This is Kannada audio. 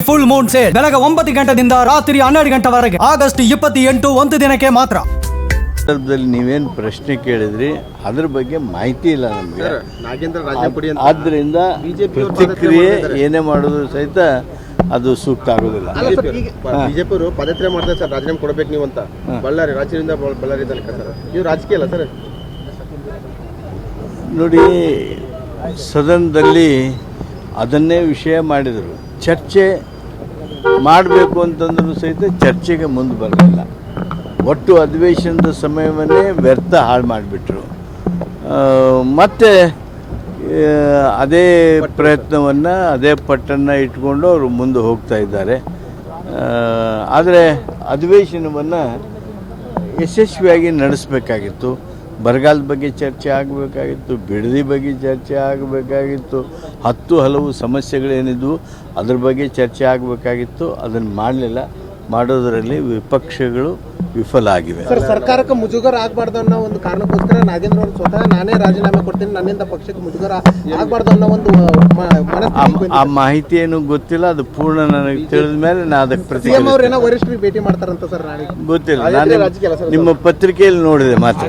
ಫುಲ್ ಮೂನ್ ಸೇಲ್ ಬೆಳಗ್ಗೆ 9 ಗಂಟೆಯಿಂದ ರಾತ್ರಿ 12 ಗಂಟೆವರೆಗೆ ಆಗಸ್ಟ್ 28 ಒಂದು ದಿನಕ್ಕೆ ಮಾತ್ರ. ಸಂದರ್ಭದಲ್ಲಿ ನೀವೇನು ಪ್ರಶ್ನೆ ಕೇಳಿದ್ರಿ ಅದ್ರ ಬಗ್ಗೆ ಮಾಹಿತಿ ಇಲ್ಲ ನಮಗೆ. ಆದ್ದರಿಂದ ಪ್ರತಿಕ್ರಿಯೆ ಏನೇ ಮಾಡೋದು ಸಹಿತ ಅದು ಸೂಕ್ತ ಆಗೋದಿಲ್ಲ. ಬಿಜೆಪಿ ಅವರು ಪದಯಾತ್ರೆ ಮಾಡ್ತಾರೆ ಸರ್, ರಾಜೀನಾಮೆ ಕೊಡಬೇಕು ನೀವು ಅಂತ. ಬಳ್ಳಾರಿ ರಾಜ್ಯದಿಂದ ಬಳ್ಳಾರಿ ತನಕ ಸರ್, ನೀವು ರಾಜಕೀಯ ಅಲ್ಲ ಸರ್. ನೋಡಿ, ಸದನದಲ್ಲಿ ಅದನ್ನೇ ವಿಷಯ ಮಾಡಿದರು. ಚರ್ಚೆ ಮಾಡಬೇಕು ಅಂತಂದ್ರೂ ಸಹಿತ ಚರ್ಚೆಗೆ ಮುಂದೆ ಬರಲಿಲ್ಲ. ಒಟ್ಟು ಅಧಿವೇಶನದ ಸಮಯವನ್ನೇ ವ್ಯರ್ಥ ಹಾಳು ಮಾಡಿಬಿಟ್ರು. ಮತ್ತು ಅದೇ ಪ್ರಯತ್ನವನ್ನು ಅದೇ ಪಟ್ಟನ್ನು ಇಟ್ಕೊಂಡು ಅವರು ಮುಂದೆ ಹೋಗ್ತಾ ಇದ್ದಾರೆ. ಆದರೆ ಅಧಿವೇಶನವನ್ನು ಯಶಸ್ವಿಯಾಗಿ ನಡೆಸಬೇಕಾಗಿತ್ತು. ಬರಗಾಲದ ಬಗ್ಗೆ ಚರ್ಚೆ ಆಗಬೇಕಾಗಿತ್ತು, ಬಿಡದಿ ಬಗ್ಗೆ ಚರ್ಚೆ ಆಗಬೇಕಾಗಿತ್ತು, ಹಲವು ಸಮಸ್ಯೆಗಳೇನಿದ್ವು ಅದ್ರ ಬಗ್ಗೆ ಚರ್ಚೆ ಆಗಬೇಕಾಗಿತ್ತು. ಅದನ್ನು ಮಾಡಲಿಲ್ಲ. ಮಾಡೋದರಲ್ಲಿ ವಿಪಕ್ಷಗಳು ವಿಫಲ ಆಗಿವೆ. ಸರ್, ಸರ್ಕಾರಕ್ಕೆ ಮುಜುಗರ ಆಗಬಾರ್ದು ಅನ್ನೋ ಒಂದು ಕಾರಣಕ್ಕೋಸ್ಕರ ನಾಗೇಂದ್ರ ಅವರು ಸ್ವತಃ ನಾನೇ ರಾಜೀನಾಮೆ ಕೊಡ್ತೀನಿ, ನನ್ನಿಂದ ಪಕ್ಷಕ್ಕೆ ಮುಜುಗರ ಆಗಬಾರ್ದು ಅನ್ನೋ ಒಂದು ಆ ಮಾಹಿತಿ ಏನು ಗೊತ್ತಿಲ್ಲ. ಅದು ಪೂರ್ಣ ನನಗೆ ತಿಳಿದ ಮೇಲೆ ನಾ ಅದಕ್ಕೆ ಪ್ರತಿಕ್ರಿಯೆ ವರಿಷ್ಠರಿಗೆ ಭೇಟಿ ಮಾಡ್ತಾರಂತ ಸರ್. ನಾಳೆ ಗೊತ್ತಿಲ್ಲ. ನಾನು ನಿಮ್ಮ ಪತ್ರಿಕೆಯಲ್ಲಿ ನೋಡಿದೆ ಮಾತ್ರ.